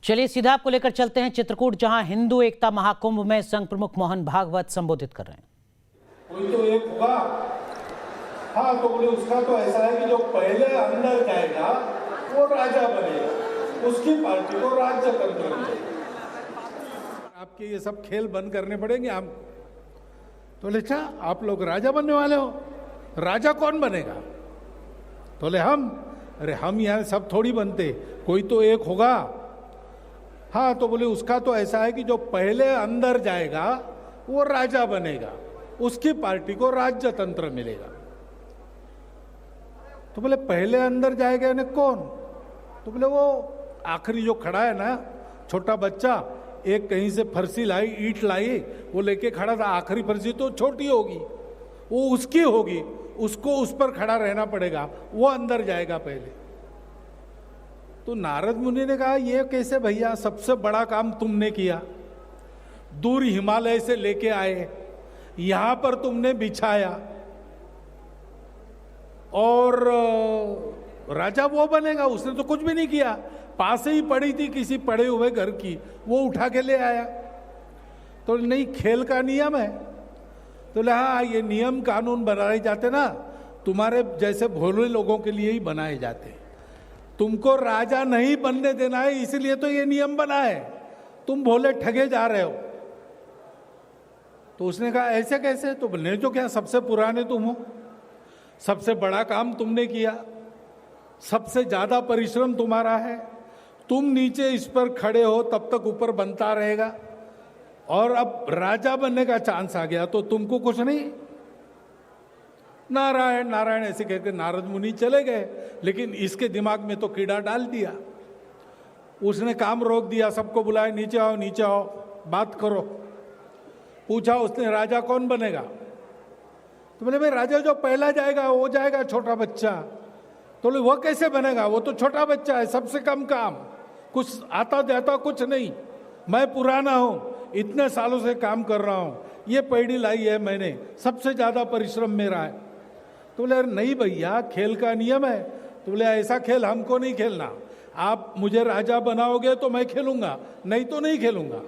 चलिए सीधा आपको लेकर चलते हैं चित्रकूट, जहां हिंदू एकता महाकुंभ में संघ प्रमुख मोहन भागवत संबोधित कर रहे हैं। कोई तो एक होगा, हाँ, तो बोले उसका तो ऐसा है कि जो पहले अंदर जाएगा वो राजा बनेगा, उसकी पार्टी को राज्य तंत्र मिलेगा। आपके ये सब खेल बंद करने पड़ेंगे हम। तो बोले अच्छा, आप लोग राजा बनने वाले हो, राजा कौन बनेगा? तो बोले हम। अरे हम यहाँ सब थोड़ी बनते, कोई तो एक होगा। हाँ, तो बोले उसका तो ऐसा है कि जो पहले अंदर जाएगा वो राजा बनेगा, उसकी पार्टी को राज्य तंत्र मिलेगा। तो बोले पहले अंदर जाएगा यानी कौन? तो बोले वो आखिरी जो खड़ा है ना, छोटा बच्चा, एक कहीं से फरसी लाई, ईंट लाई, वो लेके खड़ा था। आखिरी फरसी तो छोटी होगी, वो उसकी होगी, उसको उस पर खड़ा रहना पड़ेगा, वो अंदर जाएगा पहले। तो नारद मुनि ने कहा, ये कैसे भैया, सबसे बड़ा काम तुमने किया, दूर हिमालय से लेके आए, यहां पर तुमने बिछाया, और राजा वो बनेगा? उसने तो कुछ भी नहीं किया, पास ही पड़ी थी किसी पड़े हुए घर की, वो उठा के ले आया। तो नहीं, खेल का नियम है। तो हाँ, ये नियम कानून बनाए जाते ना, तुम्हारे जैसे भोले लोगों के लिए ही बनाए जाते। तुमको राजा नहीं बनने देना है, इसलिए तो ये नियम बना है, तुम भोले ठगे जा रहे हो। तो उसने कहा ऐसे कैसे? तो बोले जो क्या, सबसे पुराने तुम हो, सबसे बड़ा काम तुमने किया, सबसे ज्यादा परिश्रम तुम्हारा है, तुम नीचे इस पर खड़े हो तब तक ऊपर बनता रहेगा, और अब राजा बनने का चांस आ गया तो तुमको कुछ नहीं। नारायण नारायण ऐसे कहकर नारद मुनि चले गए, लेकिन इसके दिमाग में तो कीड़ा डाल दिया। उसने काम रोक दिया, सबको बुलाया, नीचे आओ नीचे आओ, बात करो। पूछा उसने, राजा कौन बनेगा? तो बोले भाई राजा जो पहला जाएगा वो जाएगा, छोटा बच्चा। तो बोले वो कैसे बनेगा, वो तो छोटा बच्चा है, सबसे कम काम, कुछ आता जाता कुछ नहीं, मैं पुराना हूं, इतने सालों से काम कर रहा हूं, ये पैड़ी लाई है मैंने, सबसे ज्यादा परिश्रम मेरा है। तो बोले नहीं भैया, खेल का नियम है। तो बोले ऐसा खेल हमको नहीं खेलना, आप मुझे राजा बनाओगे तो मैं खेलूंगा, नहीं तो नहीं खेलूंगा।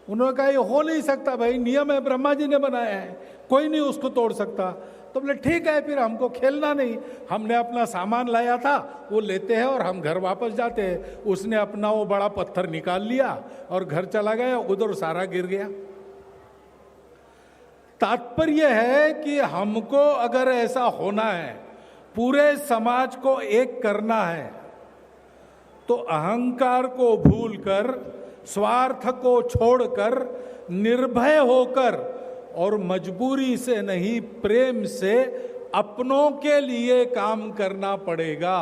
उन्होंने कहा ये हो नहीं सकता भाई, नियम है, ब्रह्मा जी ने बनाया है, कोई नहीं उसको तोड़ सकता। तो बोले ठीक है, फिर हमको खेलना नहीं, हमने अपना सामान लाया था वो लेते हैं और हम घर वापस जाते हैं। उसने अपना वो बड़ा पत्थर निकाल लिया और घर चला गया, उधर सारा गिर गया। तात्पर्य है कि हमको अगर ऐसा होना है, पूरे समाज को एक करना है, तो अहंकार को भूलकर, स्वार्थ को छोड़कर, निर्भय होकर और मजबूरी से नहीं प्रेम से अपनों के लिए काम करना पड़ेगा।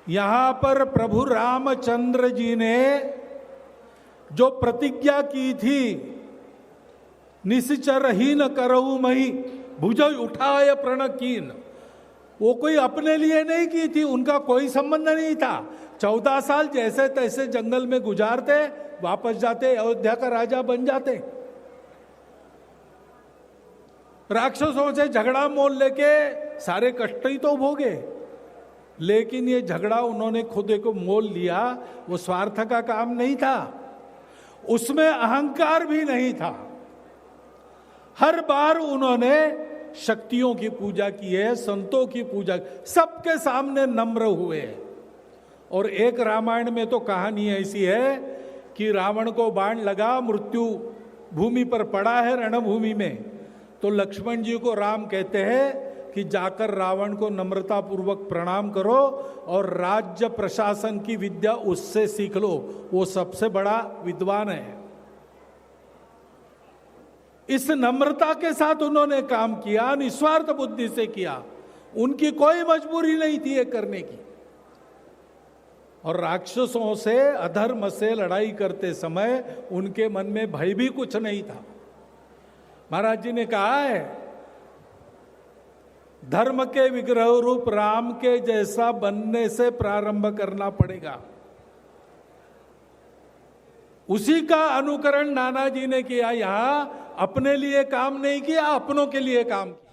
यहां पर प्रभु रामचंद्र जी ने जो प्रतिज्ञा की थी, निश्चरहीन करऊ मही भुज उठाए प्रण कीन, वो कोई अपने लिए नहीं की थी, उनका कोई संबंध नहीं था। 14 साल जैसे तैसे जंगल में गुजारते, वापस जाते, अयोध्या का राजा बन जाते। राक्षसों से झगड़ा मोल लेके सारे कष्ट ही तो भोगे, लेकिन ये झगड़ा उन्होंने खुद को मोल लिया, वो स्वार्थ का काम नहीं था, उसमें अहंकार भी नहीं था। हर बार उन्होंने शक्तियों की पूजा की है, संतों की पूजा, सबके सामने नम्र हुए। और एक रामायण में तो कहानी ऐसी है कि रावण को बाण लगा, मृत्यु भूमि पर पड़ा है, रणभूमि में, तो लक्ष्मण जी को राम कहते हैं कि जाकर रावण को नम्रता पूर्वक प्रणाम करो और राज्य प्रशासन की विद्या उससे सीख लो, वो सबसे बड़ा विद्वान है। इस नम्रता के साथ उन्होंने काम किया, निस्वार्थ बुद्धि से किया, उनकी कोई मजबूरी नहीं थी ये करने की। और राक्षसों से, अधर्म से लड़ाई करते समय उनके मन में भय भी कुछ नहीं था। महाराज जी ने कहा है, धर्म के विग्रह रूप राम के जैसा बनने से प्रारंभ करना पड़ेगा। उसी का अनुकरण नाना जी ने किया। यहां अपने लिए काम नहीं किया, अपनों के लिए काम किया।